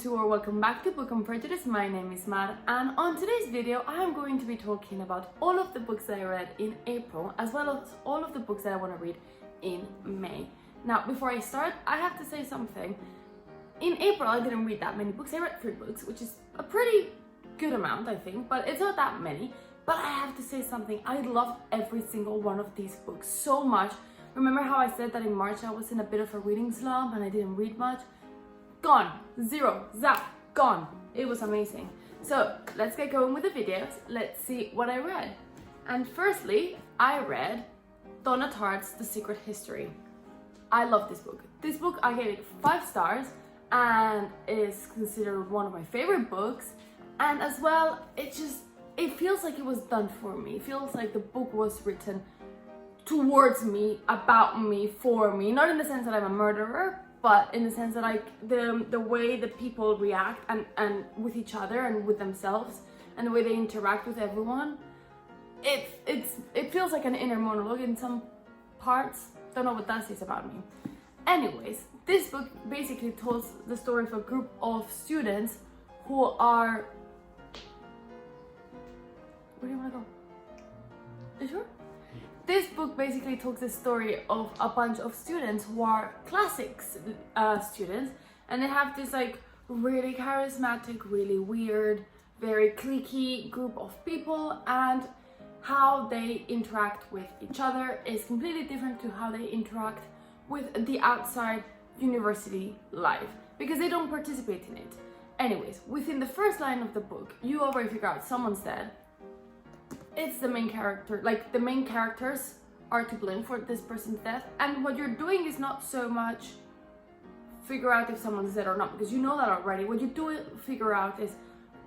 to or welcome back to Book and Prejudice. My name is Mar, and on today's video I am going to be talking about all of the books that I read in April as well as all of the books that I want to read in May. Now before I start, I have to say something. In April I didn't read that many books. I read 3 books, which is a pretty good amount I think, but it's not that many. But I have to say something, I loved every single one of these books so much. Remember how I said that in March I was in a bit of a reading slump and I didn't read much? Gone, zero, zap, gone. It was amazing. So let's get going with the videos. Let's see what I read. And firstly, I read Donna Tartt's The Secret History. I love this book. This book, I gave it 5 stars and is considered one of my favorite books. And as well, it feels like it was done for me. It feels like the book was written towards me, about me, for me. Not in the sense that I'm a murderer, but in the sense that like the way that people react and with each other and with themselves and the way they interact with everyone, it feels like an inner monologue in some parts. Don't know what that says about me. Anyways, this book basically tells the story of a group of students who are... Where do you want to go? Are you sure? This book basically tells the story of a bunch of students who are classics students, and they have this like really charismatic, really weird, very cliquey group of people, and how they interact with each other is completely different to how they interact with the outside university life, because they don't participate in it. Anyways, within the first line of the book, you already figure out someone's dead. It's the main character, like the main characters are to blame for this person's death, and what you're doing is not so much figure out if someone's dead or not, because you know that already. What you do figure out is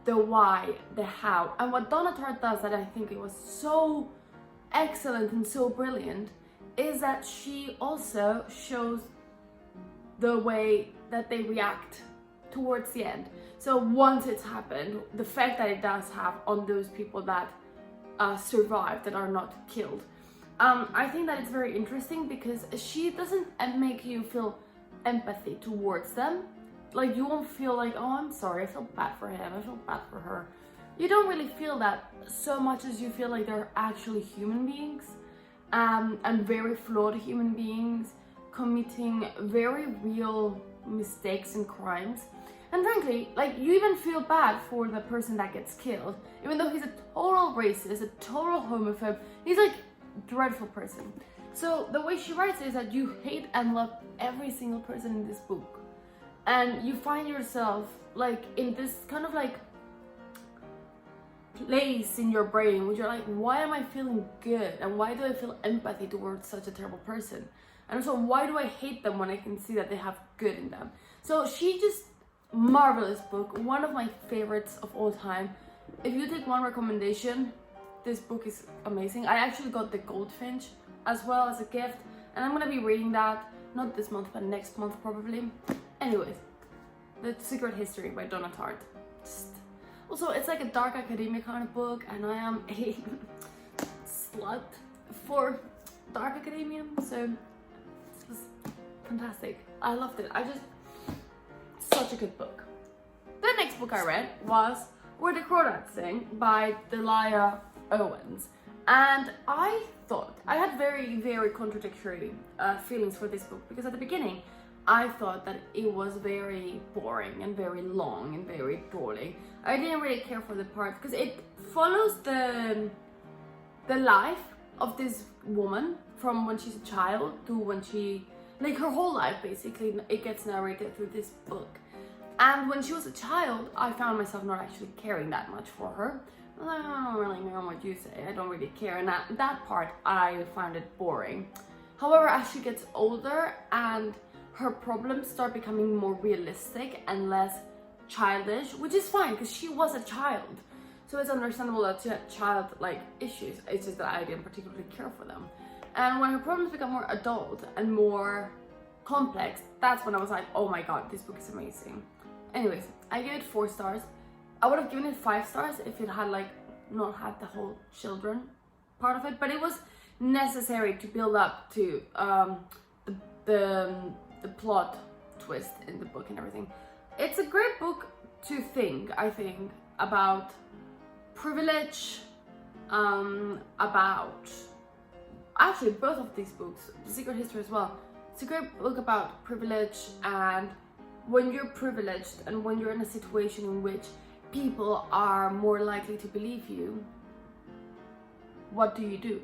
the why, the how, and what Donna Tartt does that I think it was so excellent and so brilliant is that she also shows the way that they react towards the end. So once it's happened, the fact that it does have on those people that survive, that are not killed. I think that it's very interesting because she doesn't make you feel empathy towards them. Like you won't feel like, oh, I'm sorry, I feel bad for him, I feel bad for her. You don't really feel that so much as you feel like they're actually human beings, and very flawed human beings committing very real mistakes and crimes. And frankly, like you even feel bad for the person that gets killed, even though he's a total racist, a total homophobe. He's like a dreadful person. So the way she writes is that you hate and love every single person in this book, and you find yourself like in this kind of like place in your brain which you're like, why am I feeling good and why do I feel empathy towards such a terrible person, and also why do I hate them when I can see that they have good in them. So she just marvelous book, one of my favorites of all time. If you take one recommendation, this book is amazing. I actually got the Goldfinch as well as a gift, and I'm gonna be reading that not this month but next month probably. Anyways, The Secret History by Donna Tartt. Also, it's like a dark academia kind of book, and I am a slut for dark academia, so it was fantastic. I loved it. Such a good book. The next book I read was Where the Crawdads Sing by Delia Owens, and I thought I had very, very contradictory feelings for this book, because at the beginning I thought that it was very boring and very long and very drawling. I didn't really care for the part because it follows the life of this woman from when she's a child to when she, like her whole life basically, it gets narrated through this book. And when she was a child, I found myself not actually caring that much for her. I was like, I don't really know what you say, I don't really care, and that part I found it boring. However, as she gets older and her problems start becoming more realistic and less childish, which is fine because she was a child, so it's understandable that she had child-like issues. It's just that I didn't particularly care for them. And when her problems become more adult and more complex, that's when I was like, oh my god, this book is amazing. Anyways, I gave it 4 stars. I would have given it 5 stars if it had like not had the whole children part of it, but it was necessary to build up to the plot twist in the book and everything. it's a great book to think, I think, about privilege, about, actually both of these books, The Secret History as well. It's a great book about privilege, and when you're privileged and when you're in a situation in which people are more likely to believe you, what do?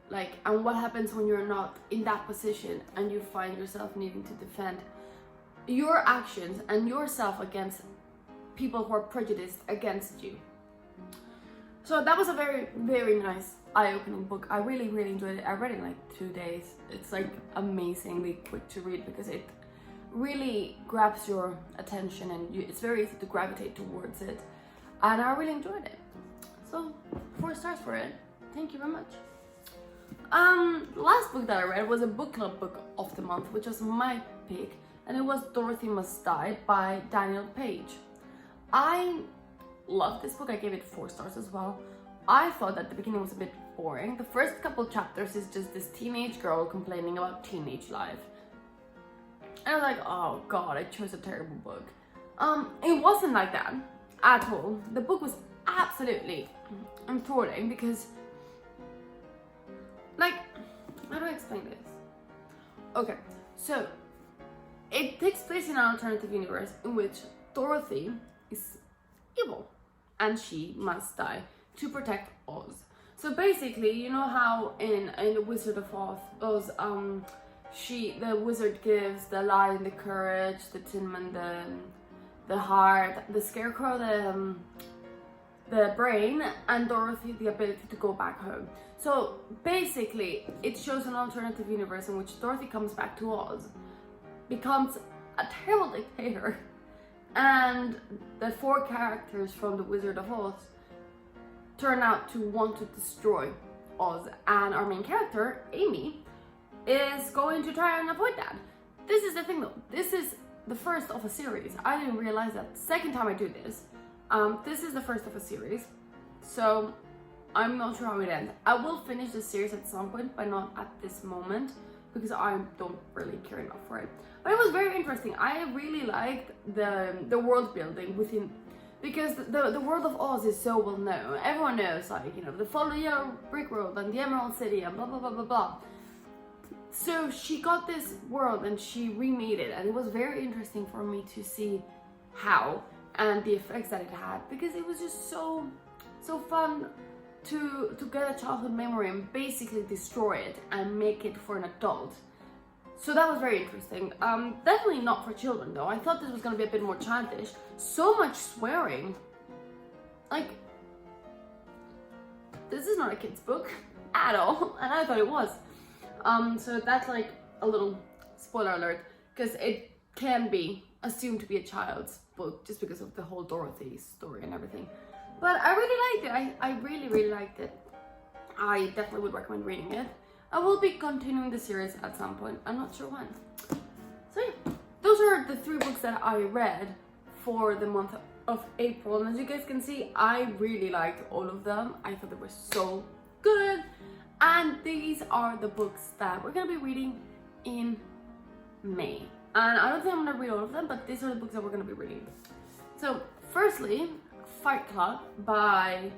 Like, and what happens when you're not in that position and you find yourself needing to defend your actions and yourself against people who are prejudiced against you. So that was a very, very nice, eye-opening book. I really, really enjoyed it. I read it in like 2 days. It's like amazingly quick to read because it really grabs your attention, and it's very easy to gravitate towards it. And I really enjoyed it. So 4 stars for it. Thank you very much. The last book that I read was a book club book of the month, which was my pick, and it was Dorothy Must Die by Daniel Page. I love this book. I gave it 4 stars as well. I thought that the beginning was a bit boring. The first couple chapters is just this teenage girl complaining about teenage life. And I was like, oh god, I chose a terrible book. It wasn't like that at all. The book was absolutely enthralling because, like, how do I explain this? Okay, so it takes place in an alternative universe in which Dorothy is evil and she must die to protect Oz. So basically, you know how in the Wizard of Oz, the wizard gives the lion the courage, the Tin Man the heart, the Scarecrow the brain, and Dorothy the ability to go back home. So basically, it shows an alternative universe in which Dorothy comes back to Oz, becomes a terrible dictator, and the 4 characters from the Wizard of Oz turn out to want to destroy Oz, and our main character, Amy, is going to try and avoid that. This is the thing though, this is the first of a series. I didn't realize that. Second time I do this. This is the first of a series, so I'm not sure how it ends. I will finish the series at some point, but not at this moment, because I don't really care enough for it. But it was very interesting. I really liked the world building within, because the world of Oz is so well known. Everyone knows, like, you know, the Follow Yellow Brick Road and the Emerald City and blah blah blah blah blah. So she got this world and she remade it, and it was very interesting for me to see how and the effects that it had, because it was just so fun to get a childhood memory and basically destroy it and make it for an adult. So that was very interesting. Definitely not for children though. I thought this was gonna be a bit more childish. So much swearing. Like, this is not a kid's book at all, and I thought it was. So that's like a little spoiler alert, because it can be assumed to be a child's book just because of the whole Dorothy story and everything. But I really liked it. I really, really liked it. I definitely would recommend reading it. I will be continuing the series at some point. I'm not sure when. So yeah, those are the 3 books that I read for the month of April. And as you guys can see, I really liked all of them. I thought they were so good. And these are the books that we're gonna be reading in May. And I don't think I'm gonna read all of them, but these are the books that we're gonna be reading. So firstly, Fight Club by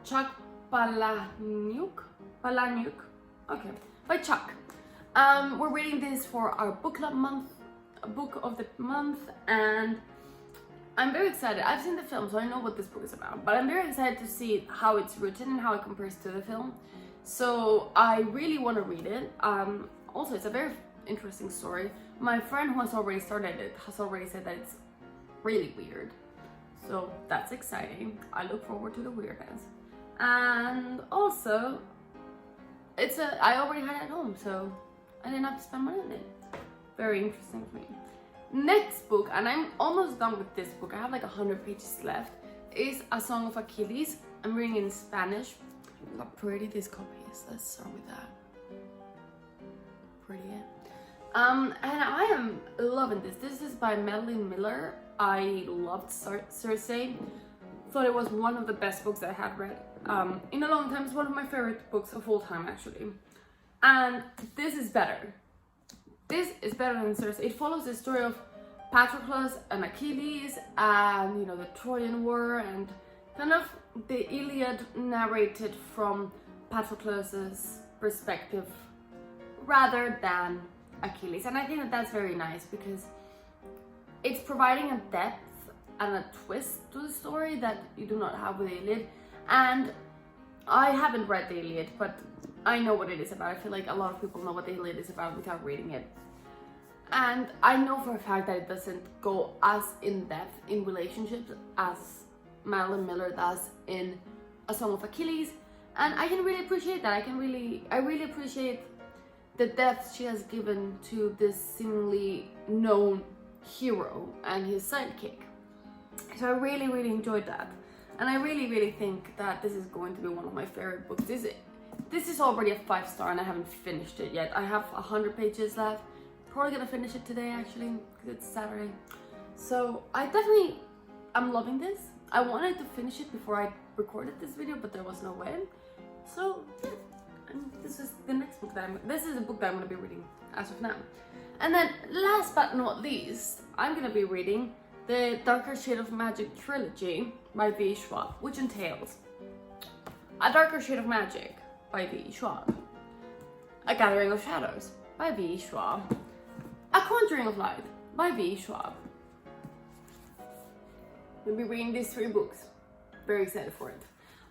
Chuck Palahniuk. Okay, by Chuck. We're reading this for our book club month, book of the month, and I'm very excited. I've seen the film, so I know what this book is about, but I'm very excited to see how it's written and how it compares to the film. So I really want to read it. Also, it's a very interesting story. My friend who has already started it has already said that it's really weird. So that's exciting. I look forward to the weirdness. And also, I already had it at home, so I didn't have to spend money on it. Very interesting for me. Next book, and I'm almost done with this book. I have like 100 pages left, is A Song of Achilles. I'm reading in Spanish. Look how pretty this copy is. Let's start with that. Pretty, yeah. And I am loving this. This is by Madeline Miller. I loved Circe. Thought it was one of the best books that I have read in a long time. It's one of my favorite books of all time, actually. And this is better. This is better than Circe. It follows the story of Patroclus and Achilles, and you know, the Trojan War, and kind of the Iliad narrated from Patroclus's perspective rather than Achilles. And I think that that's very nice because it's providing a depth and a twist to the story that you do not have with the Iliad. And I haven't read the Iliad, but I know what it is about. I feel like a lot of people know what the Iliad is about without reading it. And I know for a fact that it doesn't go as in depth in relationships as Madeline Miller does in A Song of Achilles. And I can really appreciate that. I really appreciate the depth she has given to this seemingly known hero and his sidekick. So I really, really enjoyed that. And I really, really think that this is going to be one of my favorite books. This is already a 5-star and I haven't finished it yet. I have 100 pages left. Probably gonna finish it today actually, because it's Saturday. So I definitely am loving this. I wanted to finish it before I recorded this video, but there was no way. So yeah, and this is the next book this is a book that I'm gonna be reading as of now. And then last but not least, I'm gonna be reading the Darker Shade of Magic trilogy by V. Schwab, which entails A Darker Shade of Magic by V. Schwab, A Gathering of Shadows by V. Schwab, A Conjuring of Light by V. Schwab. We'll be reading these 3 books. Very excited for it.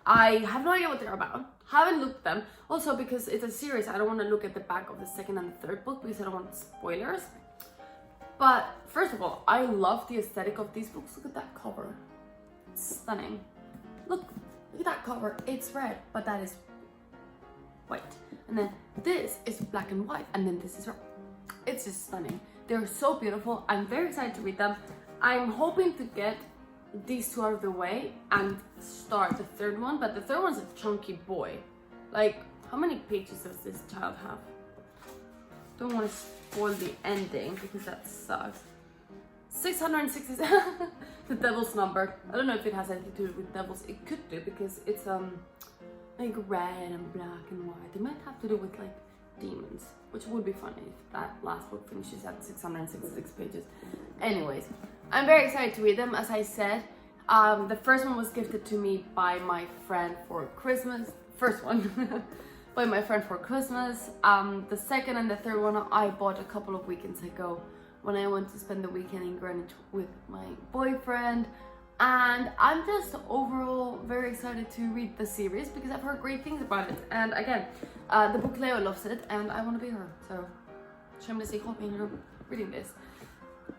I have no idea what they're about. Haven't looked at them. Also because it's a series, I don't want to look at the back of the 2nd and the 3rd book because I don't want spoilers. But first of all, I love the aesthetic of these books. Look at that cover. It's stunning. Look at that cover. It's red, but that is white. And then this is black and white, and then this is red. It's just stunning. They're so beautiful. I'm very excited to read them. I'm hoping to get these 2 out of the way and start the 3rd one, but the 3rd one's a chunky boy. Like, how many pages does this child have? Don't want to spoil the ending because that sucks. 660. The devil's number. I don't know if it has anything to do with devils. It could do because it's like red and black and white. It might have to do with like demons, which would be funny if that last book finishes at 666 pages. Anyways, I'm very excited to read them. As I said, the first one was gifted to me by my friend for Christmas. First one by my friend for Christmas. The 2nd and the 3rd one I bought a couple of weekends ago when I went to spend the weekend in Greenwich with my boyfriend. And I'm just overall very excited to read the series because I've heard great things about it. And again, the book Leo loves it and I want to be her. So shamelessly hoping you're reading this.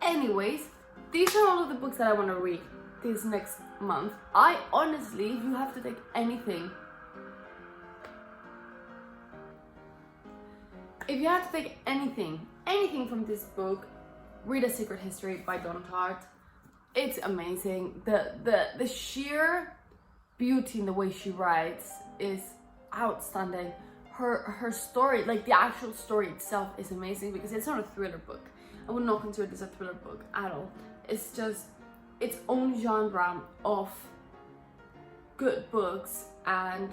Anyways, these are all of the books that I want to read this next month. I honestly, if you have to take anything, anything from this book, read A Secret History by Donna Tartt. It's amazing. The sheer beauty in the way she writes is outstanding. Her story, like the actual story itself, is amazing because it's not a thriller book. I would not consider this a thriller book at all. It's just its own genre of good books and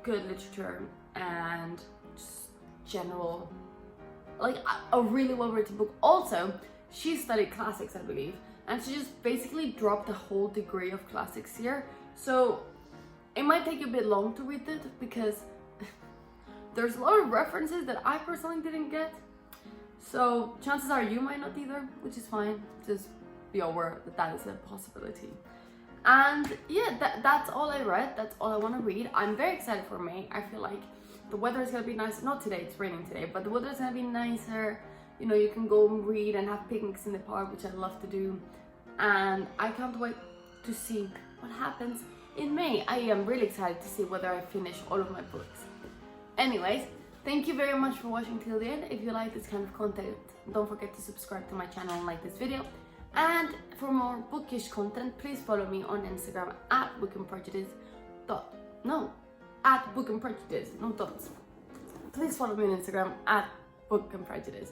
good literature and just general, like a really well written book. Also, she studied classics, I believe, and she just basically dropped a whole degree of classics here. So it might take you a bit long to read it because there's a lot of references that I personally didn't get. So chances are you might not either, which is fine. Just be aware that that is a possibility. And yeah, that's all I read. That's all I want to read. I'm very excited for May. I feel like the weather is going to be nice. Not today, it's raining today, but the weather is going to be nicer. You know, you can go and read and have picnics in the park, which I love to do. And I can't wait to see what happens in May. I am really excited to see whether I finish all of my books. Anyways, thank you very much for watching till the end. If you like this kind of content, don't forget to subscribe to my channel and like this video. And for more bookish content, please follow me on Instagram at Book and Prejudice. At Book and Prejudice, no dots. Please follow me on Instagram at Book and Prejudice.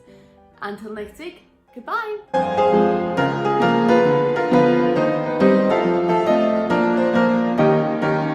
Until next week, goodbye!